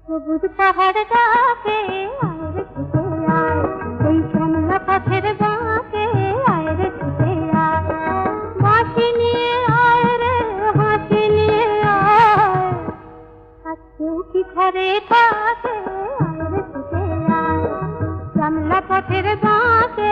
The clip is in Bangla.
সবুজ পাহাড় ডাকে আয় রে ছুটে আয়, এই শ্যামলা পথের বাঁকে আয় রে ছুটে আয়। বাঁশি নিয়ে আয় রে হাসি নিয়ে আয়, আজকে উঠি ঘরে থাকে আয় রে ছুটে আয়, শ্যামলা পথের বাঁকে